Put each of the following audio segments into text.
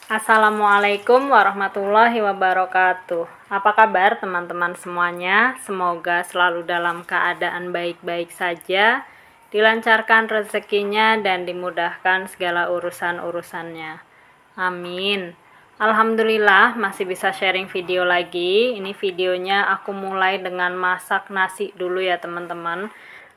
Assalamualaikum warahmatullahi wabarakatuh. Apa kabar teman-teman semuanya? Semoga selalu dalam keadaan baik-baik saja, dilancarkan rezekinya dan dimudahkan segala urusan-urusannya. Amin. Alhamdulillah masih bisa sharing video lagi. Ini videonya aku mulai dengan masak nasi dulu ya teman-teman.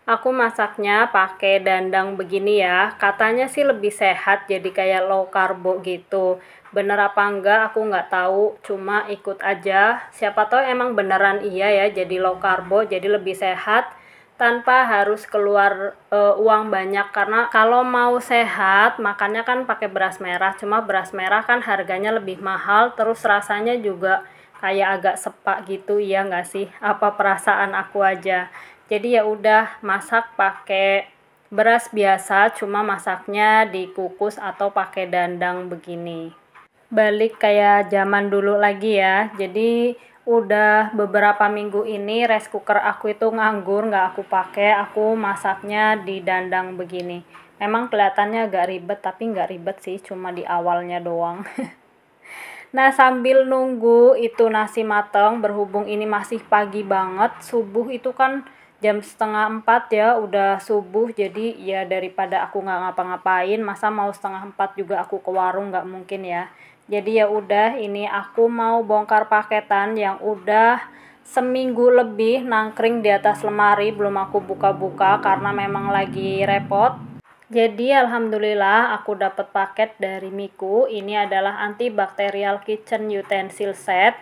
Aku masaknya pakai dandang begini ya. Katanya sih lebih sehat, jadi kayak low carbo gitu. Bener apa enggak aku nggak tahu, cuma ikut aja. Siapa tahu emang beneran iya ya, jadi low carbo, jadi lebih sehat tanpa harus keluar uang banyak. Karena kalau mau sehat makannya kan pakai beras merah, cuma beras merah kan harganya lebih mahal, terus rasanya juga kayak agak sepak gitu, ya nggak sih? Apa perasaan aku aja? Jadi ya udah masak pakai beras biasa, cuma masaknya dikukus atau pakai dandang begini. Balik kayak zaman dulu lagi ya. Jadi udah beberapa minggu ini rice cooker aku itu nganggur, nggak aku pakai. Aku masaknya di dandang begini. Memang kelihatannya agak ribet, tapi nggak ribet sih, cuma di awalnya doang. Nah, sambil nunggu itu nasi mateng, berhubung ini masih pagi banget, subuh itu kan jam setengah 4 ya, udah subuh, jadi ya daripada aku nggak ngapa-ngapain, masa mau setengah 4 juga aku ke warung, nggak mungkin ya. Jadi ya udah, ini aku mau bongkar paketan yang udah seminggu lebih nangkring di atas lemari, belum aku buka-buka karena memang lagi repot. Jadi alhamdulillah aku dapat paket dari Miku. Ini adalah antibacterial kitchen utensil set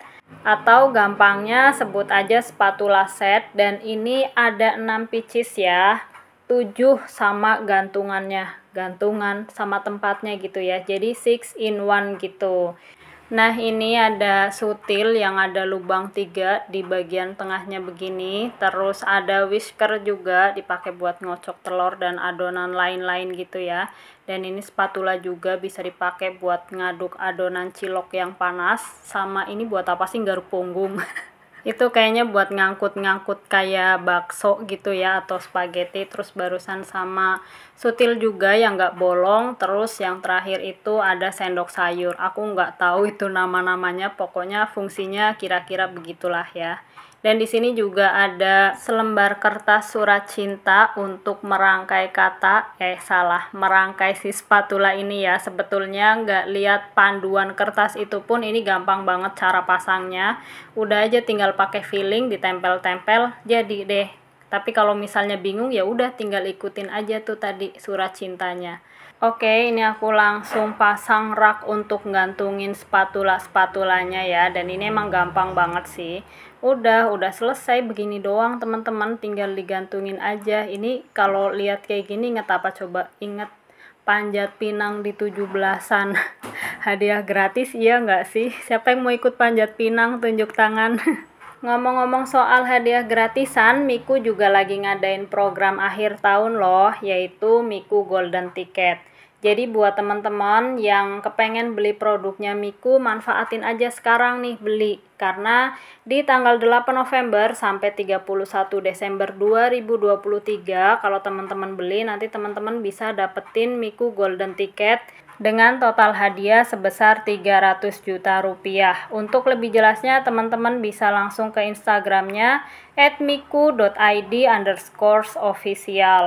atau gampangnya sebut aja spatula set, dan ini ada 6 pieces ya. 7 sama gantungannya, gantungan sama tempatnya gitu ya. Jadi 6 in 1 gitu. Nah, ini ada sutil yang ada lubang 3 di bagian tengahnya begini. Terus ada whisker juga dipakai buat ngocok telur dan adonan lain-lain gitu ya. Dan ini spatula juga bisa dipakai buat ngaduk adonan cilok yang panas. Sama ini buat apa sih, garuk punggung. Itu kayaknya buat ngangkut-ngangkut kayak bakso gitu ya, atau spaghetti. Terus barusan sama sutil juga yang nggak bolong. Terus yang terakhir itu ada sendok sayur. Aku nggak tahu itu nama-namanya, pokoknya fungsinya kira-kira begitulah ya. Dan di sini juga ada selembar kertas surat cinta untuk merangkai merangkai si spatula ini ya. Sebetulnya nggak lihat panduan kertas itu pun ini gampang banget cara pasangnya. Udah aja tinggal pakai filling, ditempel-tempel, jadi deh. Tapi kalau misalnya bingung ya udah tinggal ikutin aja tuh tadi surat cintanya. Oke, ini aku langsung pasang rak untuk gantungin spatula-spatulanya ya, dan ini emang gampang banget sih. Udah selesai begini doang teman-teman, tinggal digantungin aja. Ini kalau lihat kayak gini inget apa coba? Inget panjat pinang di 17-an. Hadiah gratis, iya nggak sih? Siapa yang mau ikut panjat pinang? Tunjuk tangan. Ngomong-ngomong soal hadiah gratisan, Miku juga lagi ngadain program akhir tahun loh, yaitu Miku Golden Ticket. Jadi buat teman-teman yang kepengen beli produknya Miku, manfaatin aja sekarang nih beli. Karena di tanggal 8 November sampai 31 Desember 2023, kalau teman-teman beli, nanti teman-teman bisa dapetin Miku Golden Ticket dengan total hadiah sebesar 300 juta rupiah. Untuk lebih jelasnya teman-teman bisa langsung ke Instagramnya @miku.id_official.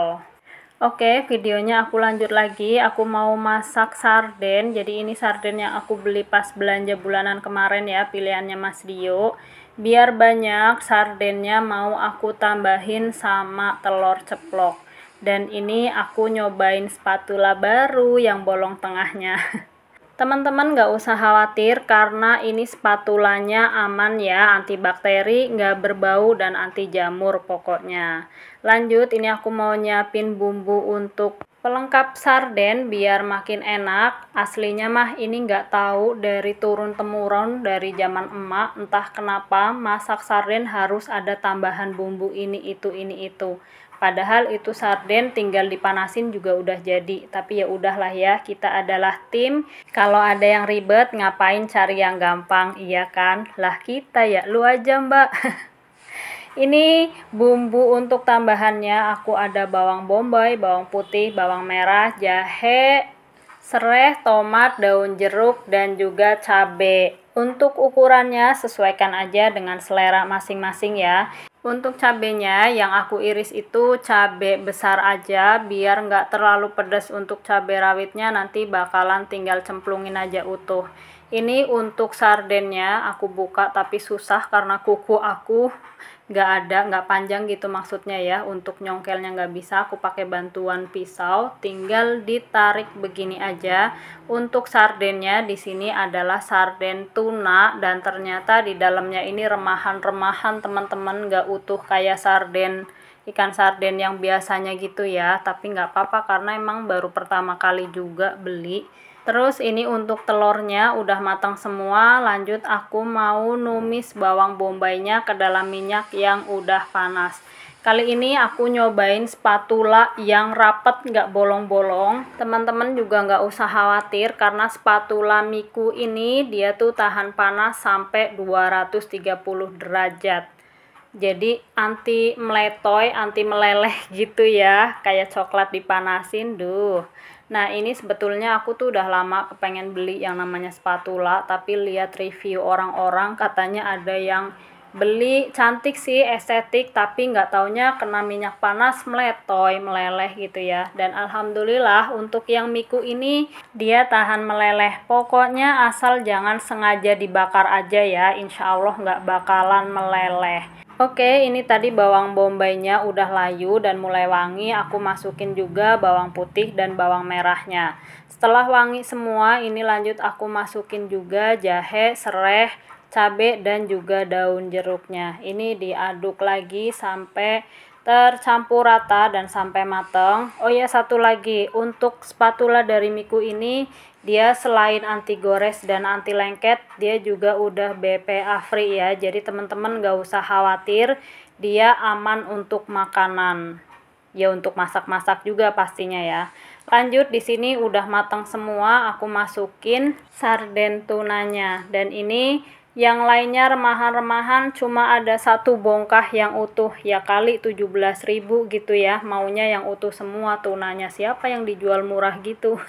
Oke, videonya aku lanjut lagi. Aku mau masak sarden. Jadi ini sarden yang aku beli pas belanja bulanan kemarin ya, pilihannya Mas Dio. Biar banyak sardennya mau aku tambahin sama telur ceplok. Dan ini aku nyobain spatula baru yang bolong tengahnya. Teman-teman nggak usah khawatir karena ini spatulanya aman ya, antibakteri, nggak berbau, dan anti jamur pokoknya. Lanjut, ini aku mau nyiapin bumbu untuk pelengkap sarden biar makin enak. Aslinya mah ini nggak tahu dari turun-temurun dari zaman emak, entah kenapa masak sarden harus ada tambahan bumbu ini itu. Padahal itu sarden tinggal dipanasin juga udah jadi. Tapi ya udahlah ya, kita adalah tim. Kalau ada yang ribet, ngapain cari yang gampang, iya kan? Lah kita ya, lu aja mbak. Ini bumbu untuk tambahannya, aku ada bawang bombay, bawang putih, bawang merah, jahe, serai, tomat, daun jeruk, dan juga cabai. Untuk ukurannya sesuaikan aja dengan selera masing-masing ya. Untuk cabenya yang aku iris itu cabai besar aja biar nggak terlalu pedas. Untuk cabai rawitnya nanti bakalan tinggal cemplungin aja utuh. Ini untuk sardennya aku buka tapi susah karena kuku aku nggak panjang gitu maksudnya ya. Untuk nyongkelnya nggak bisa, aku pakai bantuan pisau, tinggal ditarik begini aja. Untuk sardennya di sini adalah sarden tuna dan ternyata di dalamnya ini remahan-remahan teman-teman, nggak utuh kayak sarden ikan sarden yang biasanya gitu ya, tapi nggak apa-apa karena emang baru pertama kali juga beli. Terus ini untuk telurnya udah matang semua. Lanjut aku mau numis bawang bombaynya ke dalam minyak yang udah panas. Kali ini aku nyobain spatula yang rapet, nggak bolong-bolong. Teman-teman juga nggak usah khawatir karena spatula Miku ini dia tuh tahan panas sampai 230 derajat. Jadi anti meletoy, anti meleleh gitu ya, kayak coklat dipanasin. Nah ini sebetulnya aku tuh udah lama kepengen beli yang namanya spatula, tapi lihat review orang-orang katanya ada yang beli cantik sih, estetik, tapi nggak taunya kena minyak panas meletoy, meleleh gitu ya. Dan alhamdulillah untuk yang Miku ini dia tahan meleleh. Pokoknya asal jangan sengaja dibakar aja ya, insya Allah nggak bakalan meleleh. Oke, ini tadi bawang bombaynya udah layu dan mulai wangi. Aku masukin juga bawang putih dan bawang merahnya. Setelah wangi semua, ini lanjut aku masukin juga jahe, serai, cabai, dan juga daun jeruknya. Ini diaduk lagi sampai tercampur rata dan sampai matang. Oh ya, satu lagi, untuk spatula dari Miku ini dia selain anti gores dan anti lengket, dia juga udah BPA free ya. Jadi teman-teman gak usah khawatir, dia aman untuk makanan. Ya untuk masak-masak juga pastinya ya. Lanjut di sini udah matang semua, aku masukin sarden tunanya. Dan ini yang lainnya remahan-remahan cuma ada satu bongkah yang utuh, ya kali 17.000 gitu ya. Maunya yang utuh semua tunanya, siapa yang dijual murah gitu.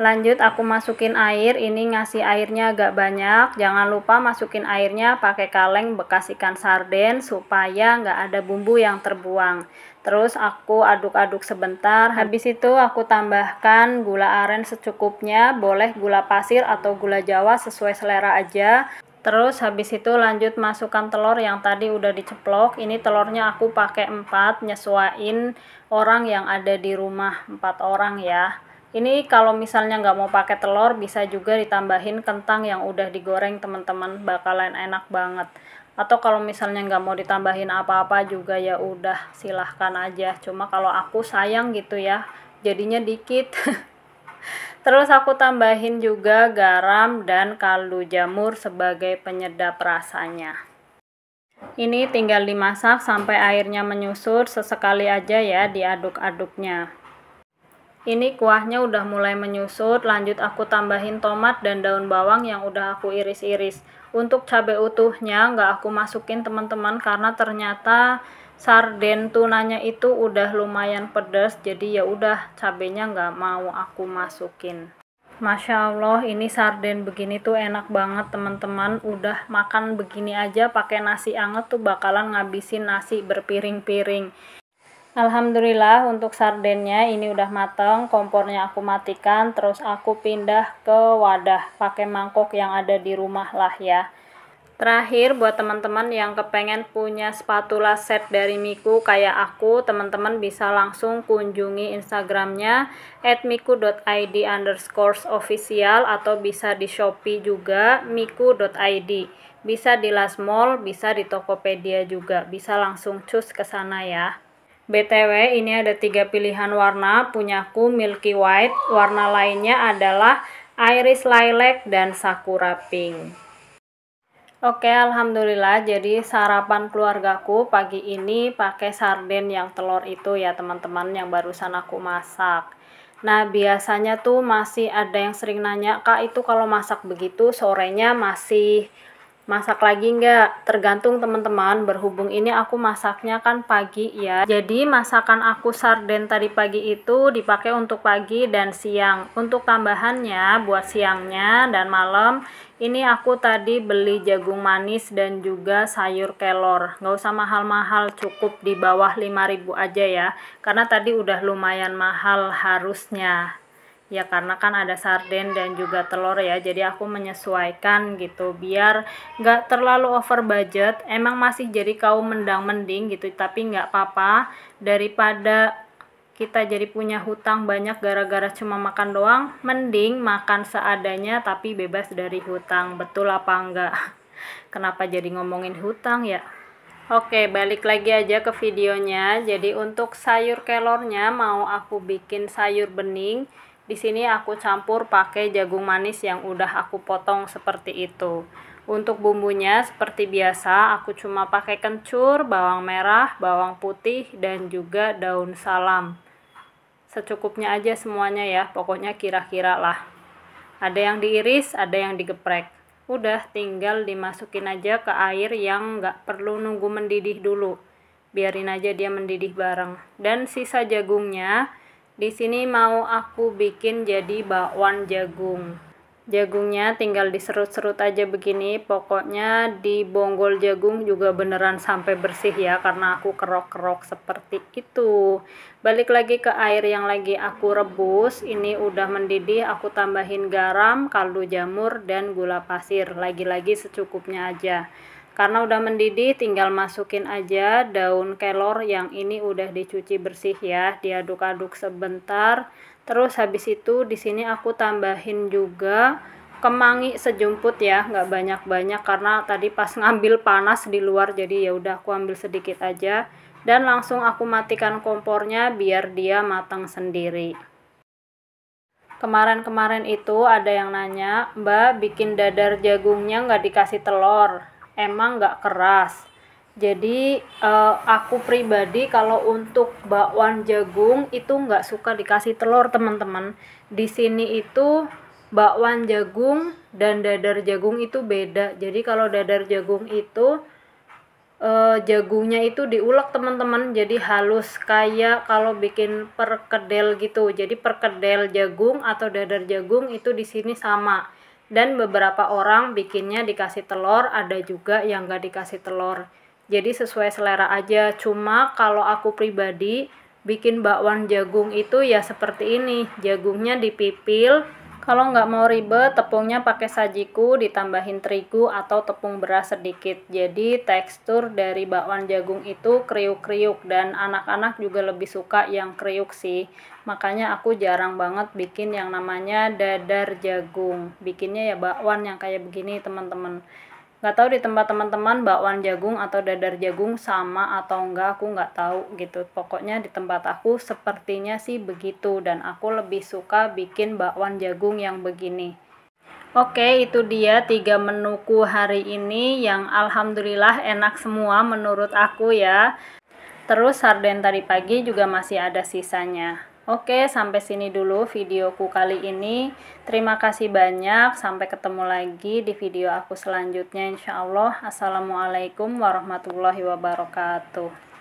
Lanjut aku masukin air, ini ngasih airnya agak banyak. Jangan lupa masukin airnya pakai kaleng bekas ikan sarden supaya nggak ada bumbu yang terbuang. Terus aku aduk-aduk sebentar, habis itu aku tambahkan gula aren secukupnya, boleh gula pasir atau gula jawa sesuai selera aja. Terus habis itu lanjut masukkan telur yang tadi udah diceplok. Ini telurnya aku pakai 4, nyesuain orang yang ada di rumah, 4 orang ya. Ini kalau misalnya nggak mau pakai telur, bisa juga ditambahin kentang yang udah digoreng teman-teman, bakalan enak banget. Atau kalau misalnya nggak mau ditambahin apa-apa juga ya udah silahkan aja. Cuma kalau aku sayang gitu ya, jadinya dikit. Terus aku tambahin juga garam dan kaldu jamur sebagai penyedap rasanya. Ini tinggal dimasak sampai airnya menyusut, sesekali aja ya diaduk-aduknya. Ini kuahnya udah mulai menyusut, lanjut aku tambahin tomat dan daun bawang yang udah aku iris-iris. Untuk cabai utuhnya nggak aku masukin teman-teman karena ternyata sarden tunanya itu udah lumayan pedas, jadi ya udah cabenya nggak mau aku masukin. Masya Allah, ini sarden begini tuh enak banget teman-teman. Udah makan begini aja pakai nasi anget tuh bakalan ngabisin nasi berpiring-piring. Alhamdulillah untuk sardennya ini udah mateng, kompornya aku matikan, terus aku pindah ke wadah pakai mangkok yang ada di rumah lah ya. Terakhir buat teman-teman yang kepengen punya spatula set dari Miku kayak aku, teman-teman bisa langsung kunjungi Instagramnya @miku.id_official atau bisa di Shopee juga miku.id. Bisa di Last Mall, bisa di Tokopedia juga, bisa langsung cus ke sana ya. BTW ini ada 3 pilihan warna, punyaku Milky White, warna lainnya adalah Iris Lilac dan Sakura Pink. Oke, alhamdulillah jadi sarapan keluargaku pagi ini pakai sarden yang telur itu ya teman-teman yang barusan aku masak. Nah biasanya tuh masih ada yang sering nanya, Kak itu kalau masak begitu sorenya masih Masak lagi nggak? Tergantung teman-teman, berhubung ini aku masaknya kan pagi ya. Jadi masakan aku sarden tadi pagi itu dipakai untuk pagi dan siang. Untuk tambahannya buat siangnya dan malam, ini aku tadi beli jagung manis dan juga sayur kelor. Nggak usah mahal-mahal, cukup di bawah 5.000 aja ya. Karena tadi udah lumayan mahal harusnya. Ya karena kan ada sarden dan juga telur ya, jadi aku menyesuaikan gitu biar nggak terlalu over budget. Emang masih jadi kaum mendang-mending gitu, tapi nggak apa-apa, daripada kita jadi punya hutang banyak gara-gara cuma makan doang, mending makan seadanya tapi bebas dari hutang. Betul apa enggak? Kenapa jadi ngomongin hutang ya? Oke, balik lagi aja ke videonya. Jadi untuk sayur kelornya mau aku bikin sayur bening. Di sini aku campur pakai jagung manis yang udah aku potong seperti itu. Untuk bumbunya seperti biasa, aku cuma pakai kencur, bawang merah, bawang putih, dan juga daun salam. Secukupnya aja semuanya ya, pokoknya kira-kira lah. Ada yang diiris, ada yang digeprek. Udah tinggal dimasukin aja ke air yang nggak perlu nunggu mendidih dulu. Biarin aja dia mendidih bareng. Dan sisa jagungnya di sini mau aku bikin jadi bakwan jagung. Jagungnya tinggal diserut-serut aja begini, pokoknya di bonggol jagung juga beneran sampai bersih ya, karena aku kerok-kerok seperti itu. Balik lagi ke air yang lagi aku rebus, ini udah mendidih, aku tambahin garam, kaldu jamur, dan gula pasir, lagi-lagi secukupnya aja. Karena udah mendidih, tinggal masukin aja daun kelor yang ini udah dicuci bersih ya, diaduk-aduk sebentar. Terus habis itu di sini aku tambahin juga kemangi sejumput ya, nggak banyak-banyak karena tadi pas ngambil panas di luar, jadi ya udah aku ambil sedikit aja. Dan langsung aku matikan kompornya biar dia matang sendiri. Kemarin-kemarin itu ada yang nanya, Mbak bikin dadar jagungnya nggak dikasih telur, emang nggak keras? Jadi aku pribadi kalau untuk bakwan jagung itu nggak suka dikasih telur teman-teman. Di sini itu bakwan jagung dan dadar jagung itu beda. Jadi kalau dadar jagung itu jagungnya itu diulek teman-teman, jadi halus kayak kalau bikin perkedel gitu. Jadi perkedel jagung atau dadar jagung itu di sini sama. Dan beberapa orang bikinnya dikasih telur, ada juga yang nggak dikasih telur. Jadi sesuai selera aja. Cuma kalau aku pribadi bikin bakwan jagung itu ya seperti ini. Jagungnya dipipil. Kalau nggak mau ribet, tepungnya pakai sajiku, ditambahin terigu atau tepung beras sedikit. Jadi tekstur dari bakwan jagung itu kriuk-kriuk, dan anak-anak juga lebih suka yang kriuk sih. Makanya aku jarang banget bikin yang namanya dadar jagung. Bikinnya ya bakwan yang kayak begini teman-teman. Nggak tahu di tempat teman-teman bakwan jagung atau dadar jagung sama atau enggak, aku nggak tahu gitu. Pokoknya di tempat aku sepertinya sih begitu, dan aku lebih suka bikin bakwan jagung yang begini. Oke, itu dia 3 menuku hari ini yang alhamdulillah enak semua menurut aku ya. Terus sarden tadi pagi juga masih ada sisanya. Oke, sampai sini dulu videoku kali ini. Terima kasih banyak. Sampai ketemu lagi di video aku selanjutnya insya Allah. Assalamualaikum warahmatullahi wabarakatuh.